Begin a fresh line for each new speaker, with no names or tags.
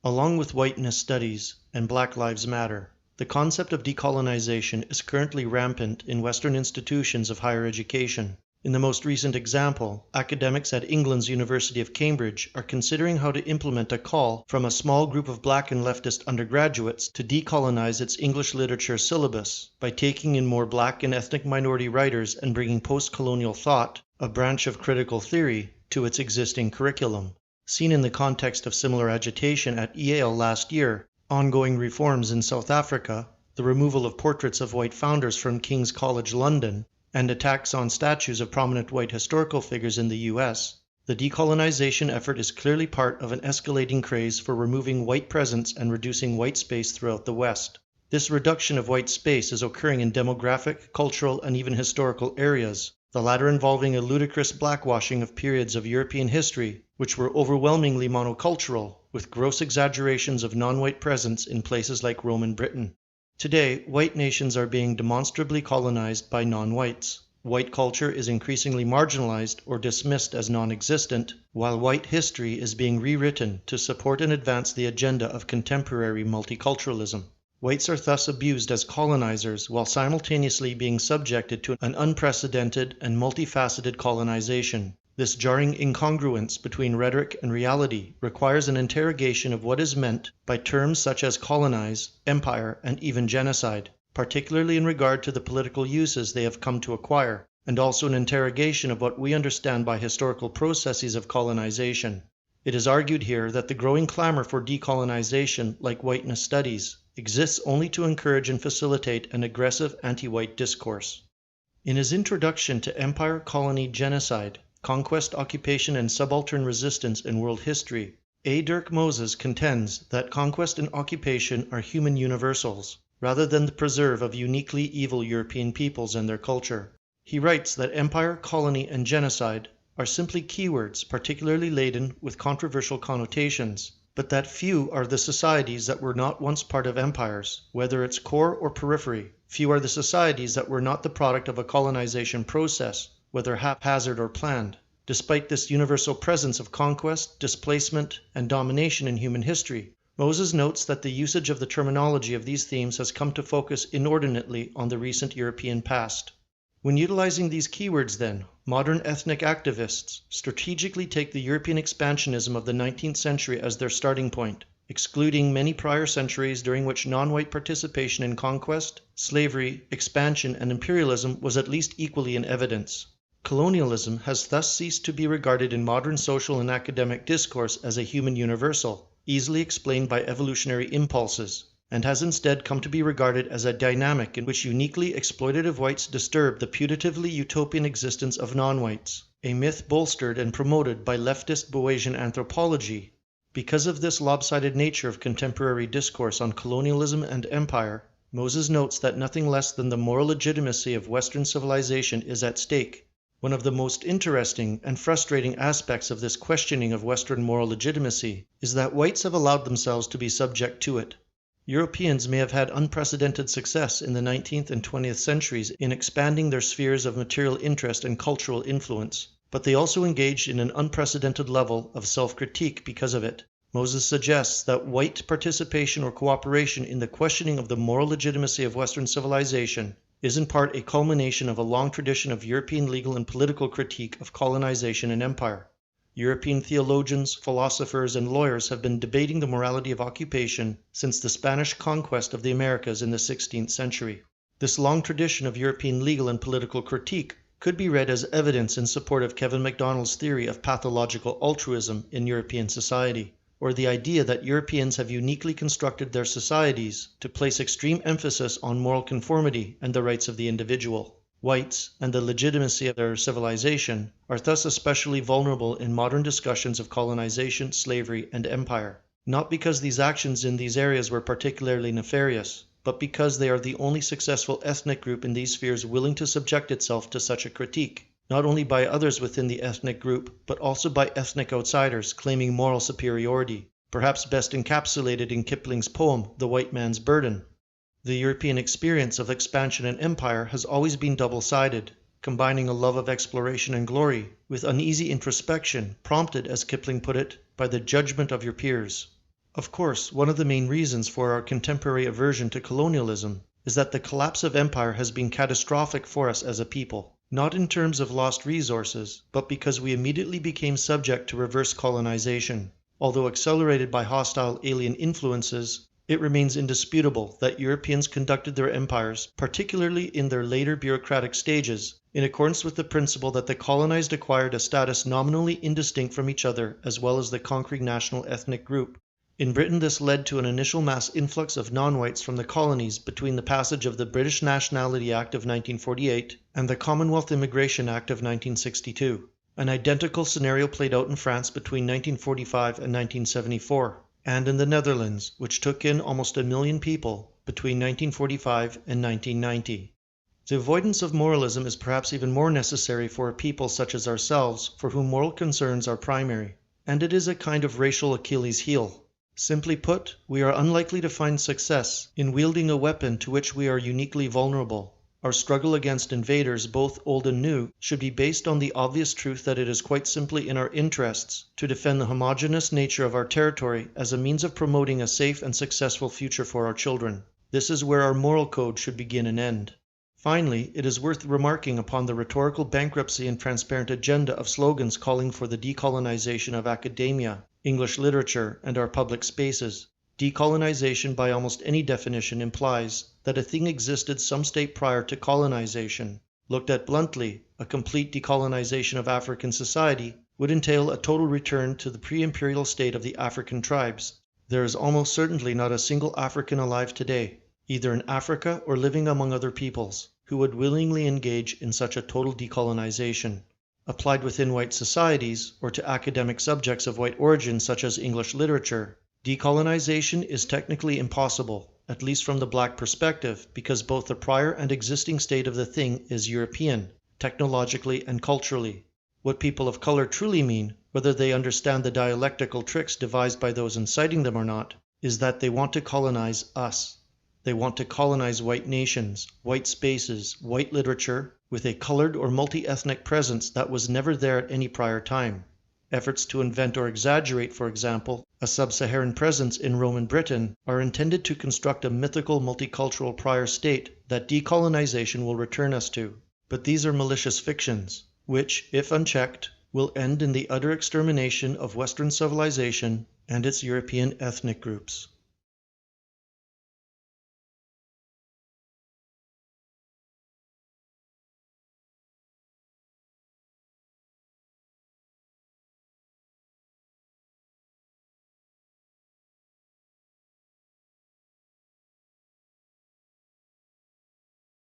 Along with whiteness studies and Black Lives Matter, the concept of decolonization is currently rampant in Western institutions of higher education. In the most recent example, academics at England's University of Cambridge are considering how to implement a call from a small group of Black and leftist undergraduates to decolonize its English literature syllabus by taking in more Black and ethnic minority writers and bringing post-colonial thought, a branch of critical theory, to its existing curriculum. Seen in the context of similar agitation at Yale last year, ongoing reforms in South Africa, the removal of portraits of white founders from King's College London, and attacks on statues of prominent white historical figures in the US, the decolonization effort is clearly part of an escalating craze for removing white presence and reducing white space throughout the West. This reduction of white space is occurring in demographic, cultural, and even historical areas, the latter involving a ludicrous blackwashing of periods of European history, which were overwhelmingly monocultural, with gross exaggerations of non-white presence in places like Roman Britain. Today, white nations are being demonstrably colonized by non-whites. White culture is increasingly marginalized or dismissed as non-existent, while white history is being rewritten to support and advance the agenda of contemporary multiculturalism. Whites are thus abused as colonizers while simultaneously being subjected to an unprecedented and multifaceted colonization. This jarring incongruence between rhetoric and reality requires an interrogation of what is meant by terms such as colonize, empire, and even genocide, particularly in regard to the political uses they have come to acquire, and also an interrogation of what we understand by historical processes of colonization. It is argued here that the growing clamor for decolonization, like whiteness studies, exists only to encourage and facilitate an aggressive anti-white discourse. In his introduction to Empire, Colony, Genocide, Conquest, Occupation, and Subaltern Resistance in World History, A. Dirk Moses contends that conquest and occupation are human universals, rather than the preserve of uniquely evil European peoples and their culture. He writes that empire, colony, and genocide are simply keywords particularly laden with controversial connotations, but that few are the societies that were not once part of empires, whether its core or periphery. Few are the societies that were not the product of a colonization process, whether haphazard or planned. Despite this universal presence of conquest, displacement, and domination in human history, Moses notes that the usage of the terminology of these themes has come to focus inordinately on the recent European past. When utilizing these keywords, then, modern ethnic activists strategically take the European expansionism of the 19th century as their starting point, excluding many prior centuries during which non-white participation in conquest, slavery, expansion, and imperialism was at least equally in evidence. Colonialism has thus ceased to be regarded in modern social and academic discourse as a human universal, easily explained by evolutionary impulses, and has instead come to be regarded as a dynamic in which uniquely exploitative whites disturb the putatively utopian existence of non-whites, a myth bolstered and promoted by leftist Boasian anthropology. Because of this lopsided nature of contemporary discourse on colonialism and empire, Moses notes that nothing less than the moral legitimacy of Western civilization is at stake. One of the most interesting and frustrating aspects of this questioning of Western moral legitimacy is that whites have allowed themselves to be subject to it. Europeans may have had unprecedented success in the 19th and 20th centuries in expanding their spheres of material interest and cultural influence, but they also engaged in an unprecedented level of self-critique because of it. Moses suggests that white participation or cooperation in the questioning of the moral legitimacy of Western civilization is in part a culmination of a long tradition of European legal and political critique of colonization and empire. European theologians, philosophers, and lawyers have been debating the morality of occupation since the Spanish conquest of the Americas in the 16th century. This long tradition of European legal and political critique could be read as evidence in support of Kevin MacDonald's theory of pathological altruism in European society, or the idea that Europeans have uniquely constructed their societies to place extreme emphasis on moral conformity and the rights of the individual. Whites, and the legitimacy of their civilization, are thus especially vulnerable in modern discussions of colonization, slavery, and empire, not because these actions in these areas were particularly nefarious, but because they are the only successful ethnic group in these spheres willing to subject itself to such a critique. not only by others within the ethnic group, but also by ethnic outsiders claiming moral superiority, perhaps best encapsulated in Kipling's poem, The White Man's Burden. The European experience of expansion and empire has always been double-sided, combining a love of exploration and glory with uneasy introspection, prompted, as Kipling put it, by the judgment of your peers. Of course, one of the main reasons for our contemporary aversion to colonialism is that the collapse of empire has been catastrophic for us as a people, not in terms of lost resources, but because we immediately became subject to reverse colonization. Although accelerated by hostile alien influences, it remains indisputable that Europeans conducted their empires, particularly in their later bureaucratic stages, in accordance with the principle that the colonized acquired a status nominally indistinct from each other as well as the conquering national ethnic group. In Britain, this led to an initial mass influx of non-whites from the colonies between the passage of the British Nationality Act of 1948 and the Commonwealth Immigration Act of 1962. An identical scenario played out in France between 1945 and 1974, and in the Netherlands, which took in almost 1 million people between 1945 and 1990. The avoidance of moralism is perhaps even more necessary for a people such as ourselves, for whom moral concerns are primary, and it is a kind of racial Achilles heel. Simply put, we are unlikely to find success in wielding a weapon to which we are uniquely vulnerable. Our struggle against invaders, both old and new, should be based on the obvious truth that it is quite simply in our interests to defend the homogeneous nature of our territory as a means of promoting a safe and successful future for our children. This is where our moral code should begin and end. Finally, it is worth remarking upon the rhetorical bankruptcy and transparent agenda of slogans calling for the decolonization of academia, English literature, and our public spaces. Decolonization, by almost any definition, implies that a thing existed some state prior to colonization. Looked at bluntly, a complete decolonization of African society would entail a total return to the pre-imperial state of the African tribes. There is almost certainly not a single African alive today, either in Africa or living among other peoples, who would willingly engage in such a total decolonization. Applied within white societies, or to academic subjects of white origin such as English literature, decolonization is technically impossible, at least from the black perspective, because both the prior and existing state of the thing is European, technologically and culturally. What people of color truly mean, whether they understand the dialectical tricks devised by those inciting them or not, is that they want to colonize us. They want to colonize white nations, white spaces, white literature, with a colored or multi-ethnic presence that was never there at any prior time. Efforts to invent or exaggerate, for example, a sub-Saharan presence in Roman Britain are intended to construct a mythical multicultural prior state that decolonization will return us to. But these are malicious fictions, which, if unchecked, will end in the utter extermination of Western civilization and its European ethnic groups.